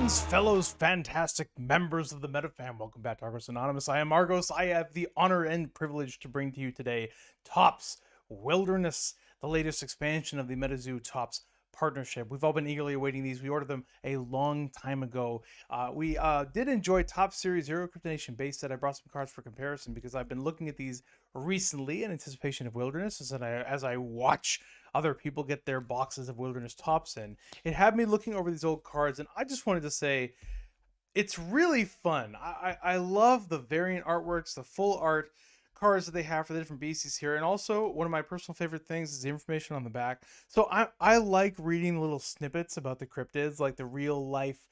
Friends, fellows, fantastic members of the MetaFam, welcome back to Argos Anonymous. I am Argos. I have the honor and privilege to bring to you today Topps Wilderness, the latest expansion of the MetaZoo Topps partnership. We've all been eagerly awaiting these. We ordered them a long time ago. We did enjoy Top Series Zero Cryptonation base set. I brought some cards for comparison because I've been looking at these recently in anticipation of Wilderness as I watch other people get their boxes of Wilderness Tops in. It had me looking over these old cards, and I just wanted to say it's really fun. I love the variant artworks, the full art cards that they have for the different beasties here, and also one of my personal favorite things is the information on the back. So I like reading little snippets about the cryptids, like the real life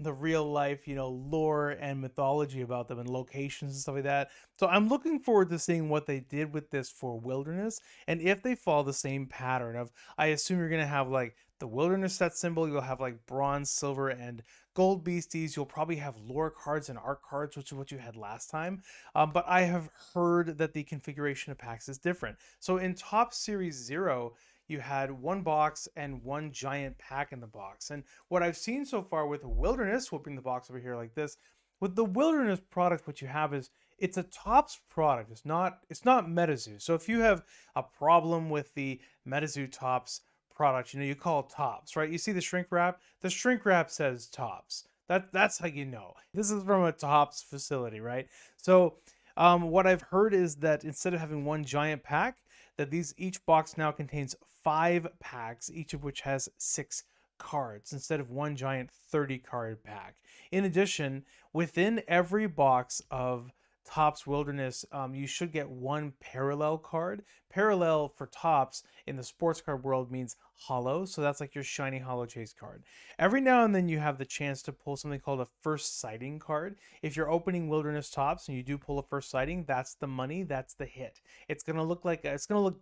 real life, lore and mythology about them and locations and stuff like that. So I'm looking forward to seeing what they did with this for Wilderness, and if they follow the same pattern of, I assume you're gonna have like the Wilderness set symbol, you'll have like bronze, silver, and gold beasties. You'll probably have lore cards and art cards, which is what you had last time. But I have heard that the configuration of packs is different. So in Top Series Zero, you had one box and one giant pack in the box. And what I've seen so far with Wilderness, we'll bring the box over here like this. With the Wilderness product, what you have is it's a Topps product. It's not MetaZoo. So if you have a problem with the MetaZoo Topps product, you call it Topps, right? You see the shrink wrap? The shrink wrap says Topps. That's how you know. This is from a Topps facility, right? So what I've heard is that instead of having one giant pack, that each box now contains 5 packs, each of which has 6 cards instead of one giant 30 card pack. In addition, within every box of Topps Wilderness, you should get one parallel card. Parallel for Topps in the sports card world means hollow, so that's like your shiny hollow chase card. Every now and then you have the chance to pull something called a first sighting card. If you're opening Wilderness Topps and you do pull a first sighting, that's the money, that's the hit. It's gonna look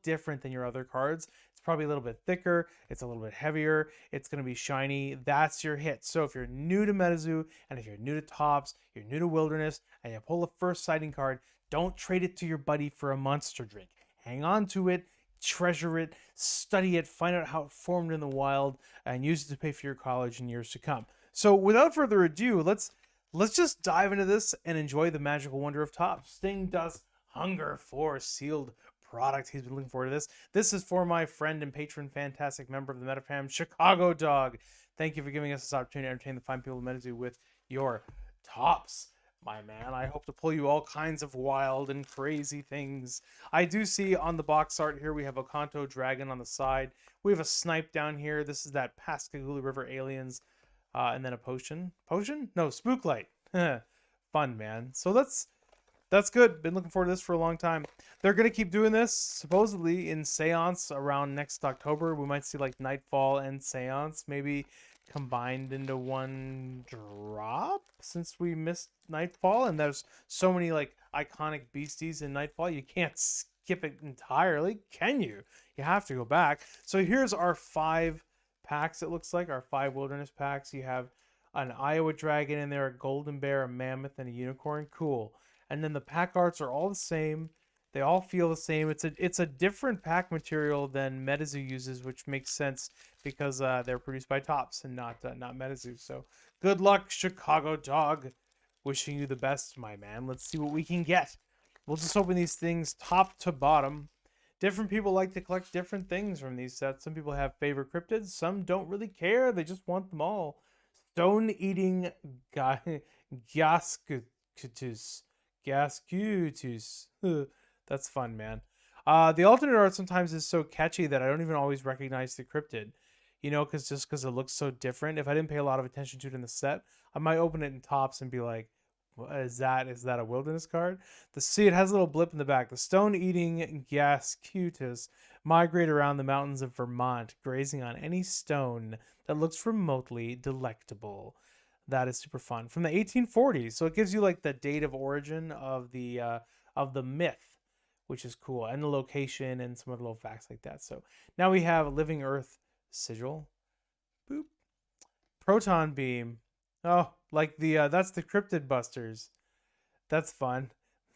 different than your other cards. It's probably a little bit thicker, it's a little bit heavier, it's gonna be shiny. That's your hit. So if you're new to MetaZoo and if you're new to Topps, you're new to Wilderness, and you pull a first sighting card, don't trade it to your buddy for a monster drink. Hang on to it, treasure it, study it, find out how it formed in the wild, and use it to pay for your college in years to come. So without further ado, let's just dive into this and enjoy the magical wonder of Topps. Sting does hunger for sealed product. He's been looking forward to this. This is for my friend and patron, fantastic member of the MetaFam, Chicago Dog. Thank you for giving us this opportunity to entertain the fine people of MetaZoo with your Topps, my man. I hope to pull you all kinds of wild and crazy things. I do see on the box art here we have a Kanto dragon on the side. We have a snipe down here. This is that Pascagoula River aliens. And then a potion. Potion? No, spook light. Fun, man. So that's good. Been looking forward to this for a long time. They're going to keep doing this, supposedly, in Seance around next October. We might see like Nightfall and Seance maybe combined into one drop, since we missed Nightfall. And there's so many like iconic beasties in Nightfall. You can't skip it entirely, can you? You have to go back. So here's our 5 packs. It looks like our 5 Wilderness packs. You have an Iowa dragon in there, a golden bear, a mammoth, and a unicorn. Cool. And then the pack arts are all the same. They all feel the same. It's a different pack material than MetaZoo uses, which makes sense because they're produced by Topps and not MetaZoo. So good luck, Chicago Dog. Wishing you the best, my man. Let's see what we can get. We'll just open these things top to bottom. Different people like to collect different things from these sets. Some people have favorite cryptids. Some don't really care. They just want them all. Stone-eating Gascutus. Gascutus. That's fun, man. The alternate art sometimes is so catchy that I don't even always recognize the cryptid. Because it looks so different. If I didn't pay a lot of attention to it in the set, I might open it in Topps and be like, what is that? Is that a Wilderness card? It has a little blip in the back. The stone-eating Gascutus migrate around the mountains of Vermont, grazing on any stone that looks remotely delectable. That is super fun. From the 1840s, so it gives you like the date of origin of the myth, which is cool, and the location and some other little facts like that. So now we have Living Earth sigil. Boop. Proton beam. Oh, like that's the Cryptid Busters. That's fun.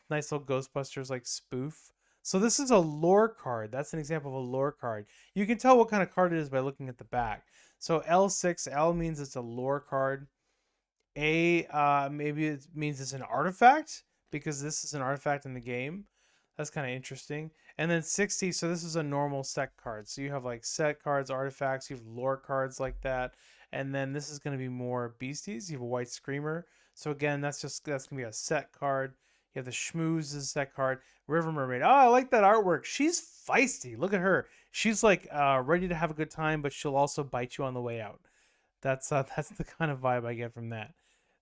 Nice little Ghostbusters like spoof. So this is a lore card. That's an example of a lore card. You can tell what kind of card it is by looking at the back. So L6, L means it's a lore card. Maybe it means it's an artifact because this is an artifact in the game. That's kind of interesting. And then 60, so this is a normal set card. So you have like set cards, artifacts, you have lore cards like that. And then this is going to be more beasties. You have a white screamer. So again, that's going to be a set card. You have the schmooze as a set card. River Mermaid. Oh, I like that artwork. She's feisty. Look at her. She's like ready to have a good time, but she'll also bite you on the way out. That's the kind of vibe I get from that.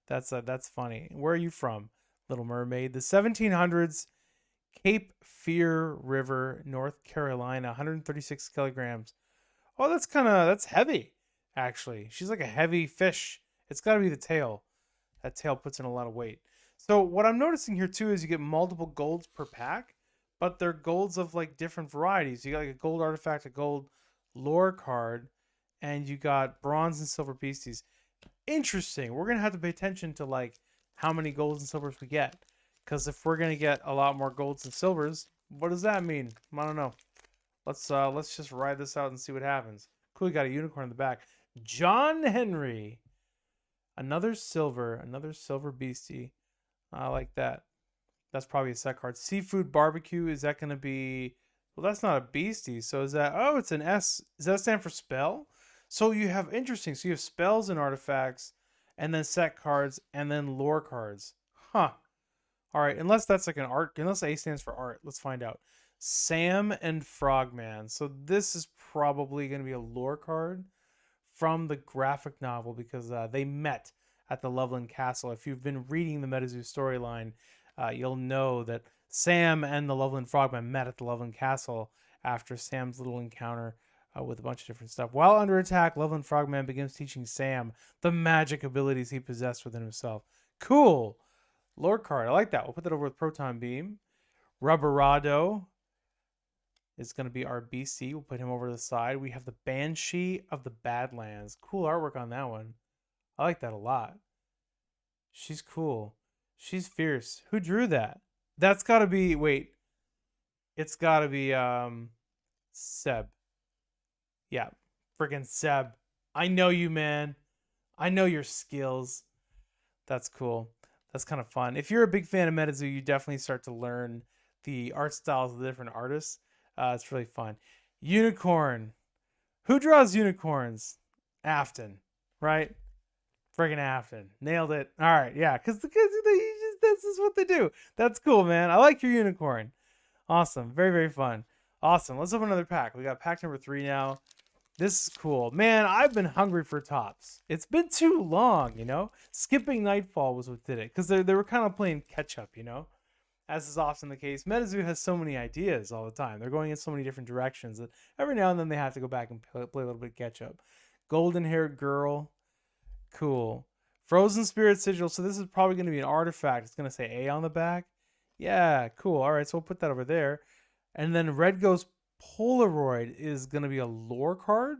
That's funny. Where are you from, Little Mermaid? The 1700s, Cape Fear River, North Carolina, 136 kilograms. Oh, that's heavy, actually. She's like a heavy fish. It's got to be the tail. That tail puts in a lot of weight. So what I'm noticing here too is you get multiple golds per pack, but they're golds of like different varieties. You got like a gold artifact, a gold lore card, and you got bronze and silver beasties. Interesting. We're gonna have to pay attention to like how many golds and silvers we get, because if we're gonna get a lot more golds and silvers, what does that mean? I don't know. Let's just ride this out and see what happens. Cool, we got a unicorn in the back. John Henry, another silver beastie. I like that. That's probably a set card. Seafood barbecue. Is that gonna be? Well, that's not a beastie. So is that? Oh, it's an S. Does that stand for spell? So you have interesting. So you have spells and artifacts, and then set cards, and then lore cards. Huh. All right. Unless that's like an art. Unless A stands for art. Let's find out. Sam and Frogman. So this is probably going to be a lore card from the graphic novel because they met at the Loveland Castle. If you've been reading the MetaZoo storyline, you'll know that Sam and the Loveland Frogman met at the Loveland Castle after Sam's little encounter with a bunch of different stuff. While under attack, Loveland Frogman begins teaching Sam the magic abilities he possessed within himself. Cool. Lore card. I like that. We'll put that over with Proton Beam. Rubberado is going to be our BC. We'll put him over to the side. We have the Banshee of the Badlands. Cool artwork on that one. I like that a lot. She's cool. She's fierce. Who drew that? That's got to be... Wait. It's got to be Seb. Yeah. Friggin' Seb. I know you, man. I know your skills. That's cool. That's kind of fun. If you're a big fan of MetaZoo, you definitely start to learn the art styles of the different artists. It's really fun. Unicorn. Who draws unicorns? Afton, right? Friggin' Afton. Nailed it. All right, yeah, because this is what they do. That's cool, man. I like your unicorn. Awesome. Very, very fun. Awesome. Let's open another pack. We got pack number 3 now. This is cool. Man, I've been hungry for tops. It's been too long, you know? Skipping Nightfall was what did it. Because they were kind of playing catch-up, you know? As is often the case. MetaZoo has so many ideas all the time. They're going in so many different directions that every now and then they have to go back and play a little bit catch-up. Golden-haired girl. Cool. Frozen Spirit Sigil. So this is probably going to be an artifact. It's going to say A on the back. Yeah, cool. All right, so we'll put that over there. And then Red Ghost Polaroid is going to be a lore card.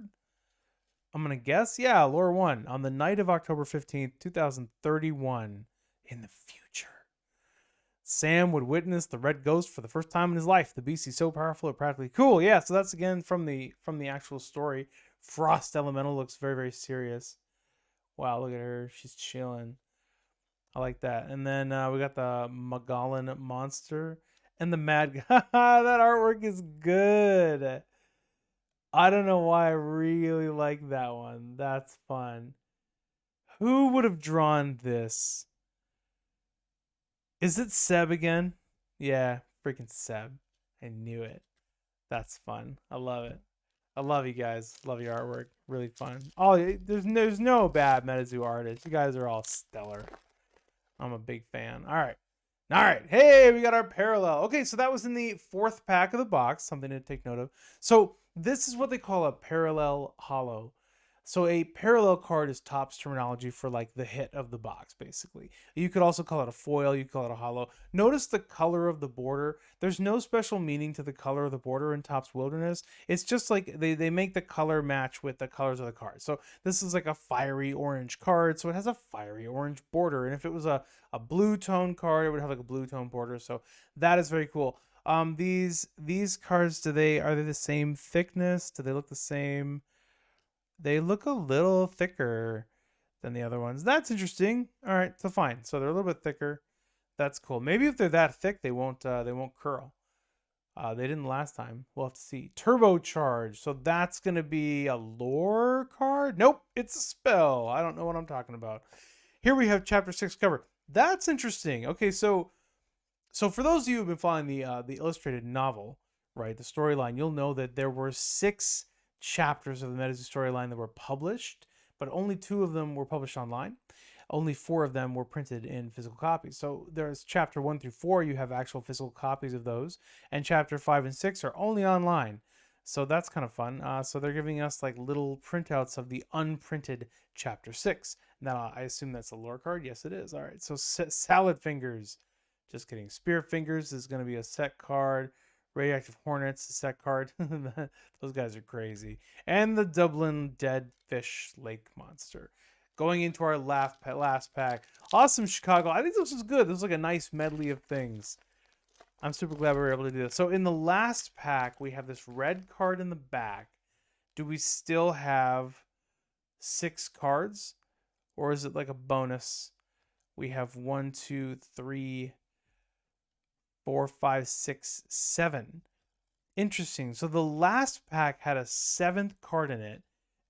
I'm going to guess. Yeah, lore 1. On the night of October 15th, 2031. In the future, Sam would witness the Red Ghost for the first time in his life. The beast is so powerful it practically... Cool, yeah, so that's again from the actual story. Frost Elemental looks very, very serious. Wow, look at her. She's chilling. I like that. And then we got the Magellan Monster and the Mad... That artwork is good. I don't know why I really like that one. That's fun. Who would have drawn this? Is it Seb again? Yeah, freaking Seb. I knew it. That's fun. I love it. I love you guys. Love your artwork. Really fun. Oh, there's no bad MetaZoo artists. You guys are all stellar. I'm a big fan. All right. All right. Hey, we got our parallel. Okay, so that was in the 4th pack of the box. Something to take note of. So this is what they call a parallel holo. So a parallel card is Topps terminology for like the hit of the box, basically. You could also call it a foil. You could call it a holo. Notice the color of the border. There's no special meaning to the color of the border in Topps Wilderness. It's just like they make the color match with the colors of the card. So this is like a fiery orange card. So it has a fiery orange border. And if it was a blue tone card, it would have like a blue tone border. So that is very cool. These cards, are they the same thickness? Do they look the same? They look a little thicker. than the other ones. That's interesting. All right, so fine. So they're a little bit thicker. That's cool. Maybe if they're that thick, they won't curl. They didn't last time. We'll have to see. Turbocharge. So that's gonna be a lore card. Nope, it's a spell. I don't know what I'm talking about. Here we have Chapter 6 cover. That's interesting. Okay, so for those of you who've been following the illustrated novel, right, the storyline, you'll know that there were 6 chapters of the MetaZoo storyline that were published, but only 2 of them were published online. Only 4 of them were printed in physical copies. So there's chapter 1 through 4, you have actual physical copies of those, and chapter 5 and 6 are only online. So that's kind of fun. So they're giving us like little printouts of the unprinted chapter 6. Now I assume that's a lore card. Yes, it is. All right. So Salad Fingers. Just kidding. Spear Fingers is going to be a set card. Radioactive Hornets, a set card. Those guys are crazy. And the Dublin Dead Fish Lake Monster. Going into our last pack. Awesome Chicago. I think this was good. This was like a nice medley of things. I'm super glad we were able to do this. So in the last pack, we have this red card in the back. Do we still have 6 cards? Or is it like a bonus? We have 1, 2, 3, 4, 5, 6, 7. Interesting. So the last pack had a 7th card in it,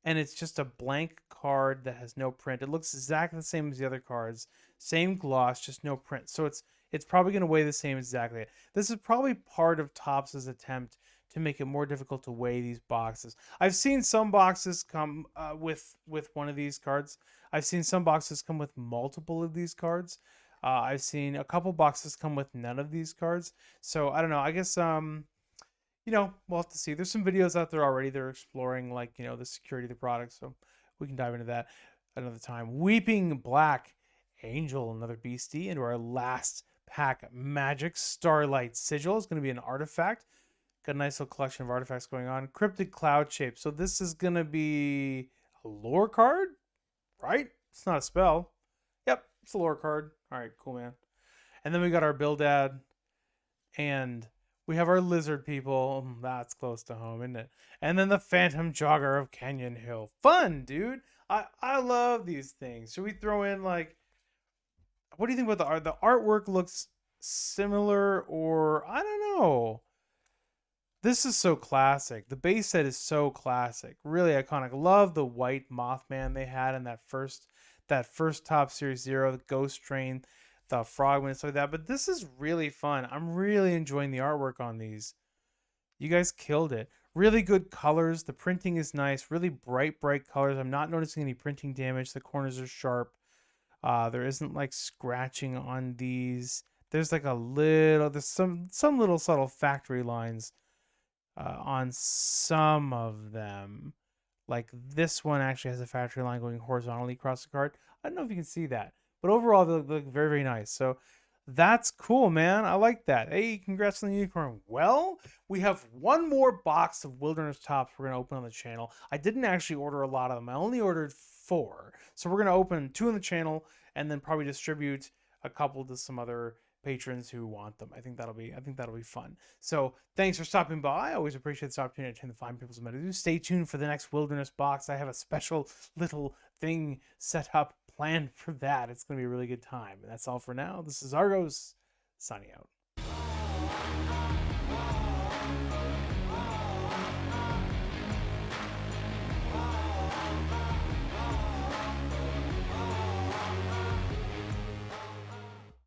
and it's just a blank card that has no print. It looks exactly the same as the other cards. Same gloss, just no print. So it's probably going to weigh the same exactly. This is probably part of Topps' attempt to make it more difficult to weigh these boxes. I've seen some boxes come with one of these cards. I've seen some boxes come with multiple of these cards. I've seen a couple boxes come with none of these cards. So I don't know. I guess you know, we'll have to see. There's some videos out there already. They're exploring like, you know, the security of the product. So we can dive into that another time. Weeping Black Angel, another beastie, into our last pack. Magic Starlight Sigil is going to be an artifact. Got a nice little collection of artifacts going on. Cryptid Cloud Shape. So this is going to be a lore card, right? It's not a spell. Yep, it's a lore card. All right, cool, man. And then we got our Bildad, and we have our lizard people. That's close to home, isn't it? And then the Phantom Jogger of Canyon Hill. Fun, dude. I love these things. Should we throw in like, what do you think about the art? The artwork looks similar, or I don't know. This is so classic. The base set is so classic. Really iconic. Love the white Mothman they had in that first Top Series Zero, the Ghost Train, the Frogman, and stuff like that. But this is really fun. I'm really enjoying the artwork on these. You guys killed it. Really good colors. The printing is nice. Really bright colors. I'm not noticing any printing damage. The corners are sharp. There isn't like scratching on these. There's like there's some little subtle factory lines on some of them. Like this one actually has a factory line going horizontally across the card. I don't know if you can see that, but overall they look very, very nice. So that's cool, man. I like that. Hey, congrats on the unicorn. Well, we have one more box of Wilderness Tops we're going to open on the channel. I didn't actually order a lot of them. I only ordered 4. So we're going to open 2 on the channel and then probably distribute a couple to some other patrons who want them. I think that'll be fun. So thanks for stopping by. I always appreciate this opportunity to find people's MetaZoo. Stay tuned for the next Wilderness box. I have a special little thing set up planned for that. It's going to be a really good time. And that's all for now. This is Argos, signing out.